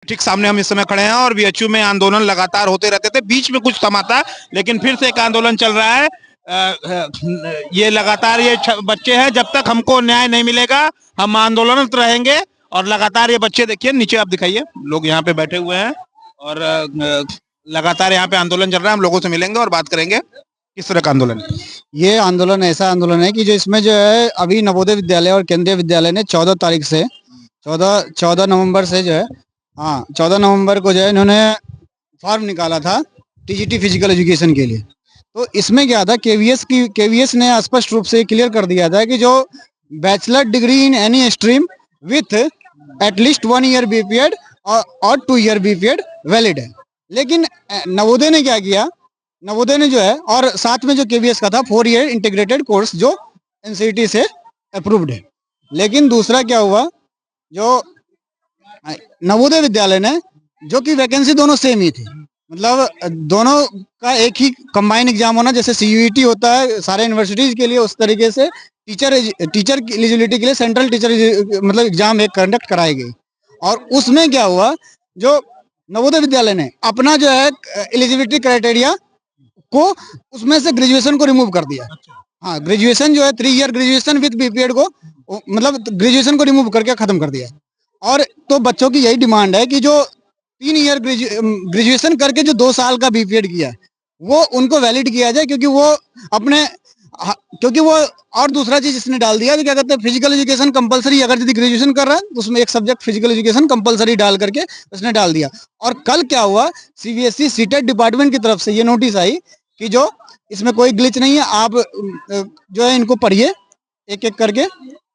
ठीक सामने हम इस समय खड़े हैं और बीएचयू में आंदोलन लगातार होते रहते थे, बीच में कुछ थमा था, लेकिन फिर से एक आंदोलन चल रहा है। ये लगातार ये बच्चे हैं, जब तक हमको न्याय नहीं मिलेगा हम आंदोलनरत रहेंगे। और लगातार ये बच्चे देखिए, नीचे आप दिखाइए, लोग यहाँ पे बैठे हुए हैं और लगातार यहाँ पे आंदोलन चल रहा है। हम लोगों से मिलेंगे और बात करेंगे किस तरह का आंदोलन है। ये आंदोलन ऐसा आंदोलन है कि जो इसमें जो है अभी नवोदय विद्यालय और केंद्रीय विद्यालय ने 14 तारीख से 14 नवंबर से जो है 14 नवंबर को जो है इन्होंने फॉर्म निकाला था टीजीटी फिजिकल एजुकेशन के लिए। तो इसमें क्या था, केवीएस ने स्पष्ट रूप से क्लियर कर दिया था कि जो bachelor degree in any stream with at least 1 year BPEd और 2 ईयर बीपीएड वैलिड है। लेकिन नवोदय ने क्या किया, नवोदय ने जो है, और साथ में जो केवीएस का था 4 ईयर इंटीग्रेटेड कोर्स जो एनसीईटी से अप्रूव्ड है। लेकिन दूसरा क्या हुआ, जो नवोदय विद्यालय ने, जो कि वैकेंसी दोनों सेम ही थी, मतलब दोनों का एक ही कंबाइन एग्जाम होना, जैसे सीयूईटी होता है सारे यूनिवर्सिटीज के लिए, उस तरीके से टीचर एलिजिबिलिटी के लिए सेंट्रल टीचर मतलब एग्जाम एक कंडक्ट कराई गई। और उसमें क्या हुआ, जो नवोदय विद्यालय ने अपना जो है एलिजिबिलिटी क्राइटेरिया को, उसमें से ग्रेजुएशन को रिमूव कर दिया। हाँ, ग्रेजुएशन जो है 3 ईयर ग्रेजुएशन विद बीपीएड को, मतलब ग्रेजुएशन को रिमूव करके खत्म कर दिया। और तो बच्चों की यही डिमांड है कि जो 3 ईयर ग्रेजुएशन करके जो 2 साल का बीपीएड किया वो उनको वैलिड किया जाए, क्योंकि वो अपने और दूसरा चीज इसने डाल दिया कि क्या कहते हैं, फिजिकल एजुकेशन कंपलसरी, अगर यदि ग्रेजुएशन कर रहा है तो उसमें एक सब्जेक्ट फिजिकल एजुकेशन कंपलसरी डाल करके उसने डाल दिया। और कल क्या हुआ, सीबीएसई सीटेट डिपार्टमेंट की तरफ से ये नोटिस आई कि जो इसमें कोई ग्लिच नहीं है, आप जो है इनको पढ़िए एक एक करके,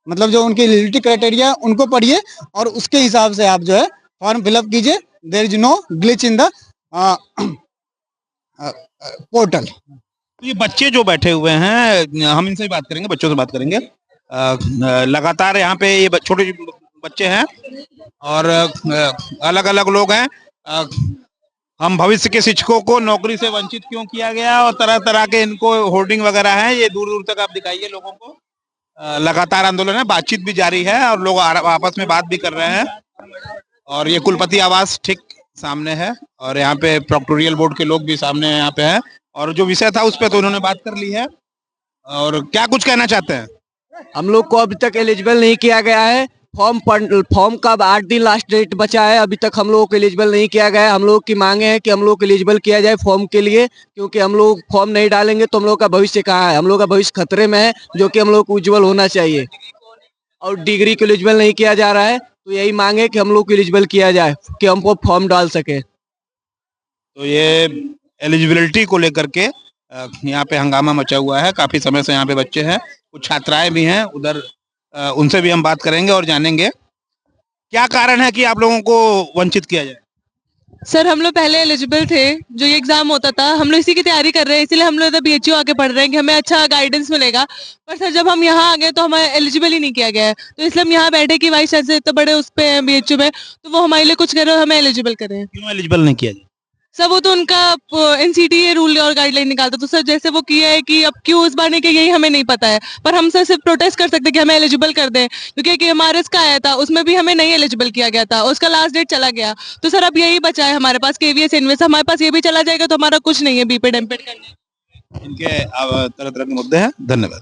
मतलब जो उनकी एलिजिबिलिटी क्राइटेरिया उनको पढ़िए और उसके हिसाब से आप जो है फॉर्म फिलअप कीजिए। There is no glitch in the portal. ये बच्चे जो बैठे हुए हैं, हम इनसे बात करेंगे, बच्चों से बात करेंगे। लगातार यहाँ पे ये छोटे बच्चे हैं और अलग अलग लोग हैं। हम भविष्य के शिक्षकों को नौकरी से वंचित क्यों किया गया, और तरह तरह के इनको होर्डिंग वगैरह हैं, ये दूर दूर तक आप दिखाइए लोगों को। लगातार आंदोलन है, बातचीत भी जारी है और लोग आपस में बात भी कर रहे हैं। और ये कुलपति आवास ठीक सामने है और यहाँ पे प्रोक्टोरियल बोर्ड के लोग भी सामने यहाँ पे हैं, और जो विषय था उस पर तो उन्होंने बात कर ली है। और क्या कुछ कहना चाहते हैं? हम लोग को अभी तक एलिजिबल नहीं किया गया है। फॉर्म का 8 दिन लास्ट डेट बचा है, अभी तक हम लोगों को एलिजिबल नहीं किया गया है। हम लोग की मांगे हैं कि हम लोग को एलिजिबल किया जाए फॉर्म के लिए, क्योंकि हम लोग फॉर्म नहीं डालेंगे तो हम लोग का भविष्य कहाँ है, हम लोग का भविष्य खतरे में है, जो कि हम लोग को उज्जवल होना चाहिए। और डिग्री को एलिजिबल नहीं किया जा रहा है, तो यही मांगे है कि हम लोग को एलिजिबल किया जाए कि हम फॉर्म डाल सके। तो ये एलिजिबिलिटी को लेकर के यहाँ पे हंगामा मचा हुआ है, काफी समय से यहाँ पे बच्चे हैं, कुछ छात्राएं भी हैं उधर, उनसे भी हम बात करेंगे और जानेंगे क्या कारण है कि आप लोगों को वंचित किया जाए। सर, हम लोग पहले एलिजिबल थे, जो ये एग्जाम होता था हम लोग इसी की तैयारी कर रहे हैं, इसलिए हम लोग इधर बीएचयू आके पढ़ रहे हैं कि हमें अच्छा गाइडेंस मिलेगा। पर सर जब हम यहाँ आ गए तो हमें एलिजिबल ही नहीं किया गया है, तो इसलिए हम यहाँ बैठे कि वाइस चांसलर इतने बड़े उस पे हैं बीएचयू में, तो वो हमारे लिए कुछ कर रहे हो, हमें एलिजिबल कर रहे हैं। क्यों एलिजिबल नहीं किया जाए? सर वो तो उनका एनसीटी रूल और गाइडलाइन निकालता, तो सर जैसे वो किया है कि अब क्यों इस बार नहीं किया यही हमें नहीं पता है। पर हम सर सिर्फ प्रोटेस्ट कर सकते कि हमें एलिजिबल कर दें, क्योंकि एक एमआरएस का आया था उसमें भी हमें नहीं एलिजिबल किया गया था, उसका लास्ट डेट चला गया। तो सर अब यही बचा है हमारे पास, केवीएस इन्वेस्ट, हमारे पास ये भी चला जाएगा तो हमारा कुछ नहीं है बीपेड एमपेड करने। इनके तरह तरह के मुद्दे हैं। धन्यवाद।